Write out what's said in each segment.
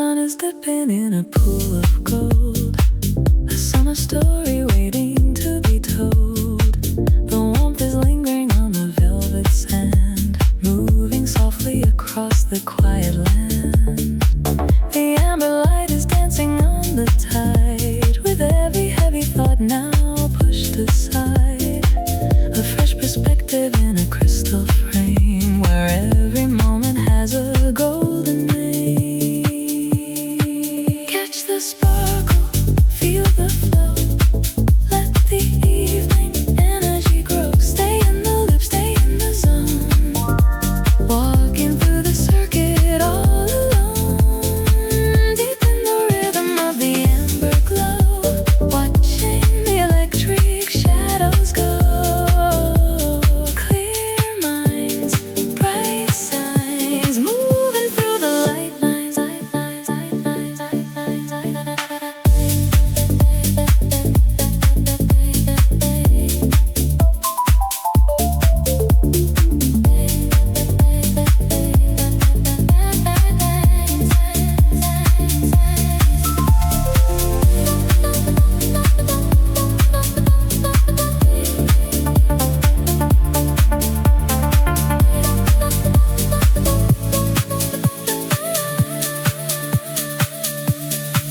sun is dipping in a pool of gold, a summer story waiting to be told. The warmth is lingering on the velvet sand, moving softly across the quiet land. The amber light is dancing on the tide, with every heavy thought now pushed aside. A fresh perspective in a crystal frame, where every moment has a golden name. Catch the sparkle, feel the flow, let the evening energy grow. Stay in the loop, stay in the zone, walking through the circuit all alone, deep in the rhythm of the amber glow, watching the electric shadows go. Clear minds, bright signs, moving through the light lines.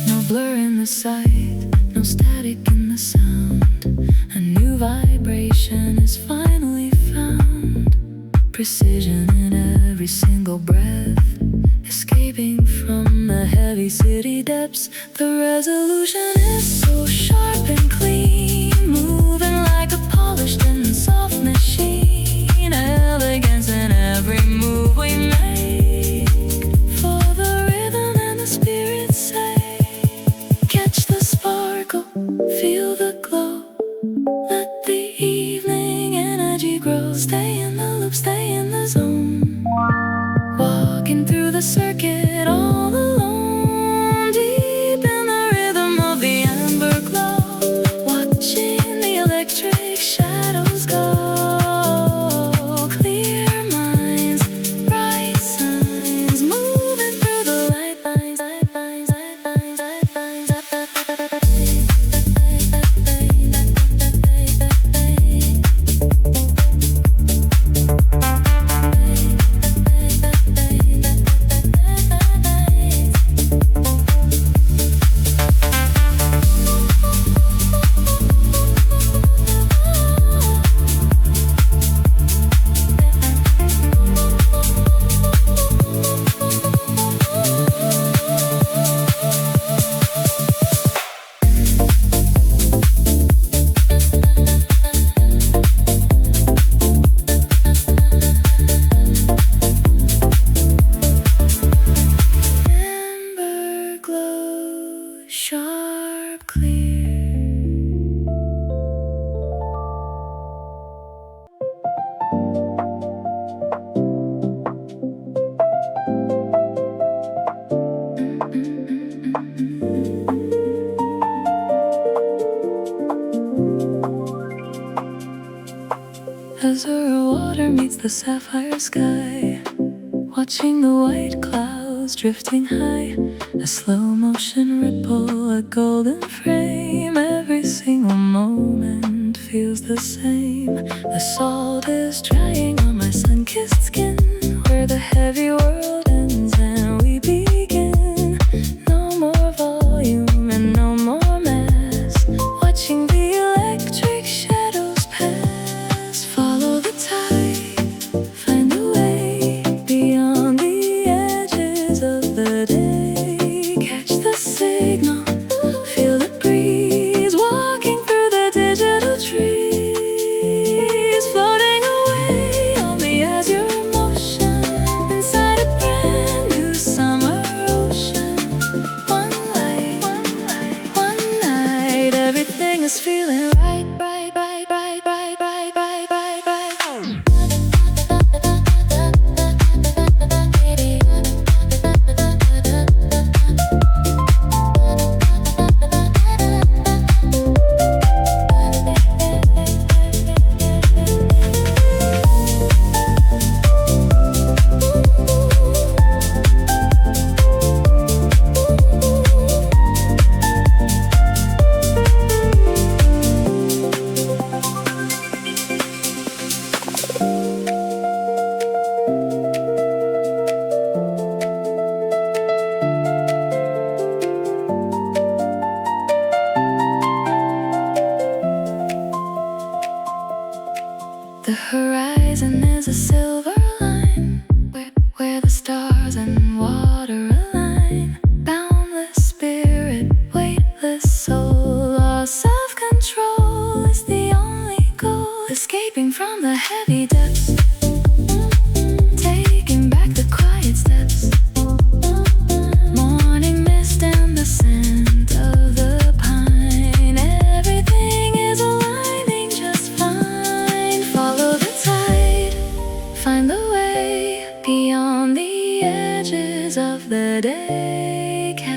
No blur in the sight, no static in the sound. A new vibration is finally found. Precision in every single breath, escaping from the heavy city depths. The resolution is so sharp and clean, moving like a polished and soft machine. Elegance in every move we make, for the rhythm and the spirit say. Catch the sparkle, feel the glow, let the evening energy grow. Stay in the loop, stay in the zone, walking through the circuit all alone, deep in the rhythm of the amber glow, watching the electric shadows go. Clear minds, bright signs, moving through the light lines. Amber glow, sharp, clear. Azure water meets the sapphire sky, watching the white clouds drifting high. A slow motion ripple, a golden frame. Every single moment feels the same. The salt is drying on my sun-kissed skin, where the heavy world ends and we begin. No more volume and no more mass, watching the electric shadows pass. Follow the tide, find a way beyond the edges of the day. Catch the signal, feel the breeze, walking through the digital trees, floating away on the azure motion, inside a breath.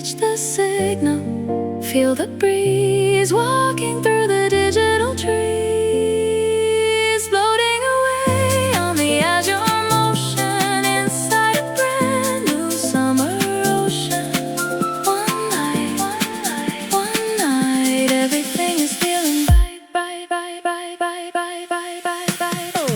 catch the signal, feel the breeze walking through the digital trees, floating away on the azure motion inside a brand new summer ocean. One night, everything is feeling bright, bright, bright, bright, bright, bright, bright, bright, bright. Oh.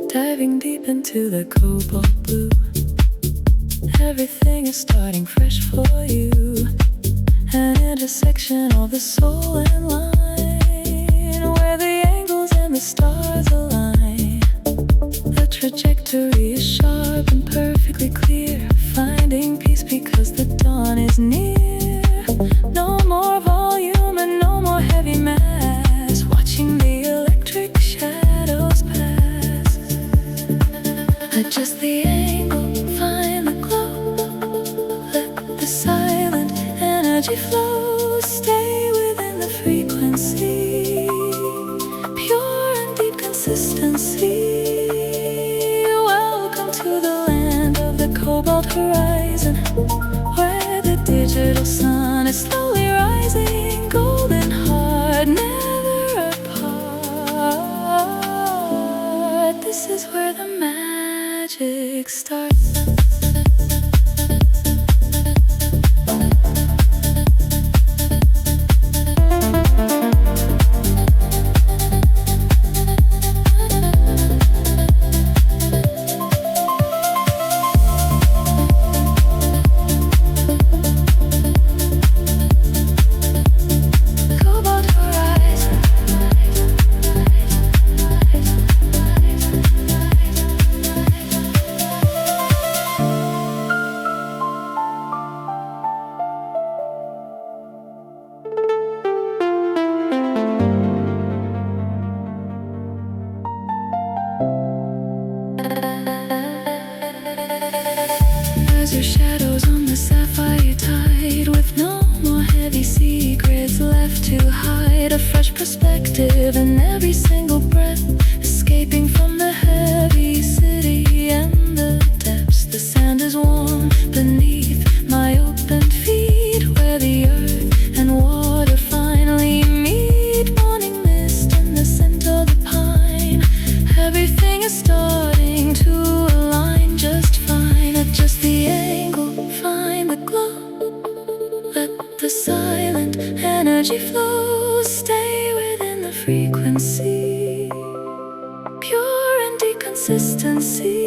Diving deep into the cobalt blue, everything is starting fresh for you. An intersection of the soul and line, where the angles and the stars align. The trajectory is sharp and perfectly clear, finding peace because the dawn is near. No more volume and no more heavy mass, watching the electric shadows pass. Adjust the angle, find the glow, let the silent energy flow. Stay within the frequency, pure and deep consistency. Welcome to the land of the cobalt horizon, where the digital sun is slowly rising, golden hard, never apart. This is where the magic starts. Your shadows on the sapphire tide, with no more heavy secrets left to hide. A fresh perspective in every single breath, escaping from the heavy city and the depths. The sand is warm beneath my open feet, where the earth and water finally meet. Morning mist and the scent of the pine, everything is starting to align just fine. Adjust the angle, find the glow, let the silent energy flow. Stay within the frequency, pure and deep consistency.